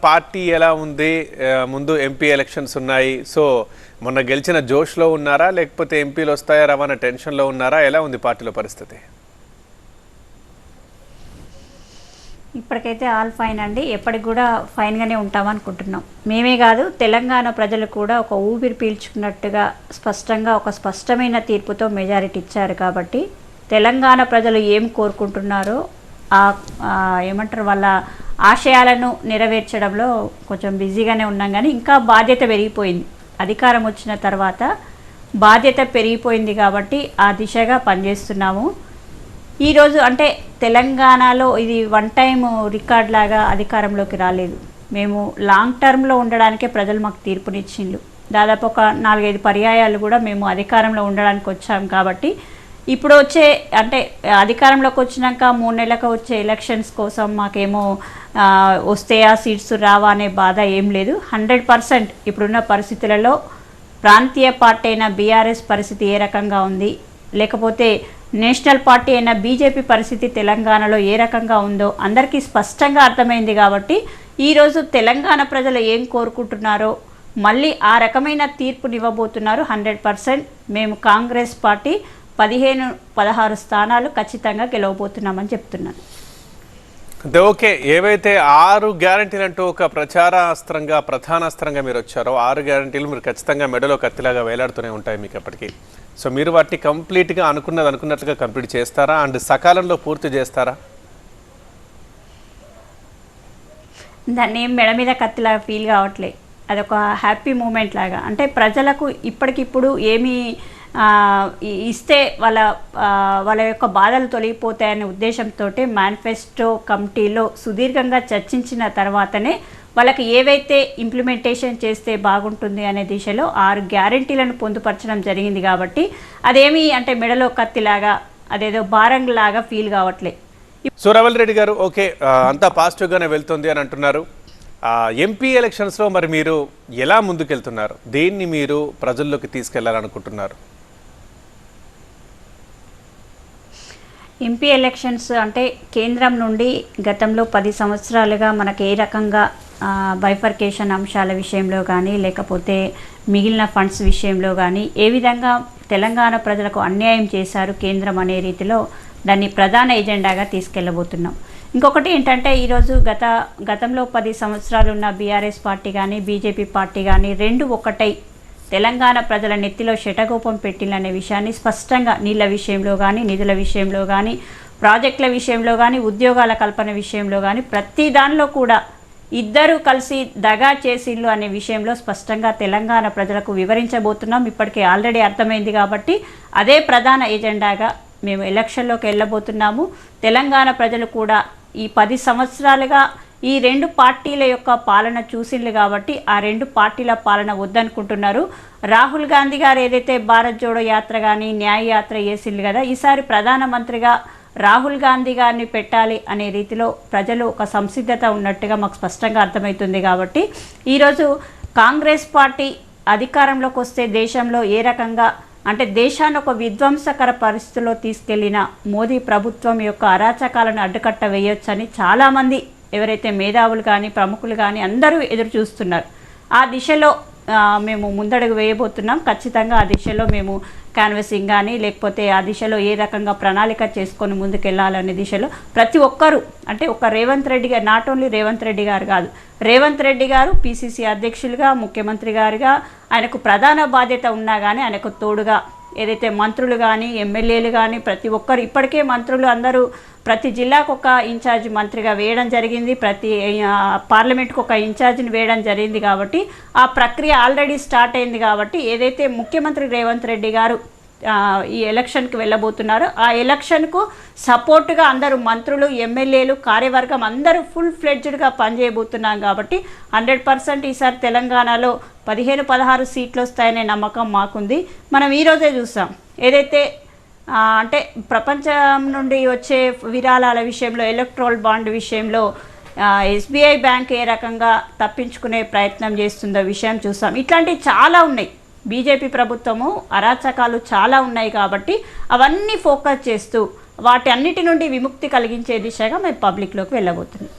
Party ఎలా ఉంది? ముందు ఎంపీ ఎలక్షన్స్ ఉన్నాయి. సో మొన్న గెలిచిన జోష్లో ఉన్నారా, లేకపోతే ఎంపీలు వస్తాయా రావన్న టెన్షన్లో ఉన్నారా? ఎలా ఉంది పార్టీలో పరిస్థితి? ఇప్పటికైతే ఆల్ ఫైన్ అండి. ఎప్పటికి కూడా ఫైన్గానే ఉంటామనుకుంటున్నాం. మేమే కాదు, తెలంగాణ ప్రజలు కూడా ఒక ఊపిరి పీల్చుకున్నట్టుగా స్పష్టంగా ఒక స్పష్టమైన తీర్పుతో మెజారిటీ ఇచ్చారు. కాబట్టి తెలంగాణ ప్రజలు ఏం కోరుకుంటున్నారో ఏమంటారు వాళ్ళ ఆశయాలను నెరవేర్చడంలో కొంచెం బిజీగానే ఉన్నాం. కానీ ఇంకా బాధ్యత పెరిగిపోయింది. అధికారం వచ్చిన తర్వాత బాధ్యత పెరిగిపోయింది కాబట్టి ఆ దిశగా పనిచేస్తున్నాము. ఈరోజు అంటే తెలంగాణలో ఇది వన్ టైం రికార్డ్ లాగా అధికారంలోకి రాలేదు. మేము లాంగ్ టర్మ్లో ఉండడానికే ప్రజలు మాకు తీర్పునిచ్చిండ్రు. దాదాపు ఒక 4-5 పర్యాయాలు కూడా మేము అధికారంలో ఉండడానికి వచ్చాం. కాబట్టి ఇప్పుడు వచ్చే అంటే అధికారంలోకి వచ్చినాక 3 నెలలకు వచ్చే ఎలక్షన్స్ కోసం మాకేమో వస్తే ఆ సీట్స్ రావా అనే బాధ ఏం లేదు. 100% ఇప్పుడున్న పరిస్థితులలో ప్రాంతీయ పార్టీ అయిన బీఆర్ఎస్ పరిస్థితి ఏ రకంగా ఉంది, లేకపోతే నేషనల్ పార్టీ అయిన బీజేపీ పరిస్థితి తెలంగాణలో ఏ రకంగా ఉందో అందరికీ స్పష్టంగా అర్థమైంది. కాబట్టి ఈరోజు తెలంగాణ ప్రజలు ఏం కోరుకుంటున్నారో మళ్ళీ ఆ రకమైన తీర్పునివ్వబోతున్నారు. 100% మేము కాంగ్రెస్ పార్టీ 15-16 స్థానాలు ఖచ్చితంగా గెలవబోతున్నామని చెప్తున్నాను. అంటే ఓకే, ఏవైతే 6 గ్యారంటీలు అంటూ ఒక ప్రచారాస్త్రంగా ప్రధానాస్త్రంగా మీరు వచ్చారో 6 గ్యారంటీలు మీరు ఖచ్చితంగా మెడలో కత్తిలాగా వేలాడుతూనే ఉంటాయి మీకు ఎప్పటికీ. సో మీరు వాటిని కంప్లీట్గా అనుకున్నట్లుగా కంప్లీట్ చేస్తారా అండ్ సకాలంలో పూర్తి చేస్తారా? దాన్ని మెడ మీద కత్తిలాగా ఫీల్ కావట్లే. అదొక హ్యాపీ మూమెంట్ లాగా. అంటే ప్రజలకు ఇప్పటికిప్పుడు ఏమీ ఇస్తే వాళ్ళ యొక్క బాధలు తొలగిపోతాయనే ఉద్దేశంతో మేనిఫెస్టో కమిటీలో సుదీర్ఘంగా చర్చించిన తర్వాతనే వాళ్ళకి ఏవైతే ఇంప్లిమెంటేషన్ చేస్తే బాగుంటుంది అనే దిశలో 6 గ్యారంటీలను పొందుపరచడం జరిగింది. కాబట్టి అదేమి అంటే మెడలో కత్తిలాగా అదేదో భారంలాగా ఫీల్ కావట్లే. సో రవల్ రెడ్డి గారు, ఓకే అంతా పాజిటివ్గానే వెళ్తుంది అని అంటున్నారు. ఎంపీ ఎలక్షన్స్లో మరి మీరు ఎలా ముందుకెళ్తున్నారు? దేన్ని మీరు ప్రజల్లోకి తీసుకెళ్లాలనుకుంటున్నారు? ఎంపీ ఎలక్షన్స్ అంటే కేంద్రం నుండి గతంలో 10 సంవత్సరాలుగా మనకు ఏ రకంగా బైఫర్కేషన్ అంశాల విషయంలో కానీ లేకపోతే మిగిలిన ఫండ్స్ విషయంలో కానీ ఏ విధంగా తెలంగాణ ప్రజలకు అన్యాయం చేశారు కేంద్రం అనే రీతిలో దాన్ని ప్రధాన ఎజెండాగా తీసుకెళ్ళబోతున్నాం. ఇంకొకటి ఏంటంటే ఈరోజు గతంలో 10 సంవత్సరాలు ఉన్న బీఆర్ఎస్ పార్టీ కానీ బీజేపీ పార్టీ కానీ రెండు ఒకటై తెలంగాణ ప్రజల నెత్తిలో శటగోపం పెట్టిందనే విషయాన్ని స్పష్టంగా నీళ్ళ విషయంలో కానీ నిధుల విషయంలో కానీ ప్రాజెక్టుల విషయంలో కానీ ఉద్యోగాల కల్పన విషయంలో కానీ ప్రతి దానిలో కూడా ఇద్దరు కలిసి దగా చేసిళ్ళు అనే విషయంలో స్పష్టంగా తెలంగాణ ప్రజలకు వివరించబోతున్నాం. ఇప్పటికే ఆల్రెడీ అర్థమైంది. కాబట్టి అదే ప్రధాన ఎజెండాగా మేము ఎలక్షన్లోకి వెళ్ళబోతున్నాము. తెలంగాణ ప్రజలు కూడా ఈ 10 సంవత్సరాలుగా ఈ 2 పార్టీల యొక్క పాలన చూసిండ్రు. కాబట్టి ఆ 2 పార్టీల పాలన వద్దనుకుంటున్నారు. రాహుల్ గాంధీ గారు ఏదైతే భారత్ జోడో యాత్ర కానీ న్యాయ యాత్ర చేసిండ్రు కదా, ఈసారి ప్రధానమంత్రిగా రాహుల్ గాంధీ గారిని పెట్టాలి అనే రీతిలో ప్రజలు ఒక సంసిద్ధత ఉన్నట్టుగా మాకు స్పష్టంగా అర్థమవుతుంది. కాబట్టి ఈరోజు కాంగ్రెస్ పార్టీ అధికారంలోకి వస్తే దేశంలో ఏ రకంగా అంటే దేశాన్ని ఒక విధ్వంసకర పరిస్థితుల్లో తీసుకెళ్లిన మోదీ ప్రభుత్వం యొక్క అరాచకాలను అడ్డుకట్ట వేయొచ్చని చాలామంది ఎవరైతే మేధావులు కానీ ప్రముఖులు కానీ అందరూ ఎదురు చూస్తున్నారు. ఆ దిశలో మేము ముందడుగు వేయబోతున్నాం. ఖచ్చితంగా ఆ దిశలో మేము క్యాన్వసింగ్ కానీ లేకపోతే ఆ దిశలో ఏ రకంగా ప్రణాళిక చేసుకొని ముందుకెళ్ళాలనే దిశలో ప్రతి ఒక్కరూ అంటే ఒక రేవంత్ రెడ్డి గారు, నాట్ ఓన్లీ రేవంత్ రెడ్డి గారు కాదు, రేవంత్ రెడ్డి గారు పిసిసి అధ్యక్షులుగా ముఖ్యమంత్రి గారుగా ఆయనకు ప్రధాన బాధ్యత ఉన్నా కానీ ఆయనకు తోడుగా ఏదైతే మంత్రులు కానీ ఎమ్మెల్యేలు కానీ ప్రతి ఒక్కరు ఇప్పటికే మంత్రులు అందరూ ప్రతి జిల్లాకు ఒక ఇన్ఛార్జ్ మంత్రిగా వేయడం జరిగింది. ప్రతి పార్లమెంట్కి ఒక ఇన్ఛార్జిని వేయడం జరిగింది. కాబట్టి ఆ ప్రక్రియ ఆల్రెడీ స్టార్ట్ అయింది. కాబట్టి ఏదైతే ముఖ్యమంత్రి రేవంత్ రెడ్డి గారు ఈ ఎలక్షన్కి వెళ్ళబోతున్నారో ఆ ఎలక్షన్కు సపోర్టుగా అందరూ మంత్రులు ఎమ్మెల్యేలు కార్యవర్గం అందరూ ఫుల్ ఫ్లెడ్జ్డ్గా పనిచేయబోతున్నాం. కాబట్టి 100% ఈసారి తెలంగాణలో 15-16 సీట్లు వస్తాయనే నమ్మకం మాకుంది. మనం ఈరోజే చూసాం ఏదైతే అంటే ప్రపంచం నుండి వచ్చే విరాళాల విషయంలో ఎలక్ట్రల్ బాండ్ విషయంలో ఎస్బీఐ బ్యాంక్ ఏ రకంగా తప్పించుకునే ప్రయత్నం చేస్తుందో విషయం చూసాం. ఇట్లాంటివి చాలా ఉన్నాయి. బీజేపీ ప్రభుత్వము అరాచకాలు చాలా ఉన్నాయి. కాబట్టి అవన్నీ ఫోకస్ చేస్తూ వాటి అన్నిటి నుండి విముక్తి కలిగించే దిశగా మేము పబ్లిక్లోకి వెళ్ళబోతున్నాం.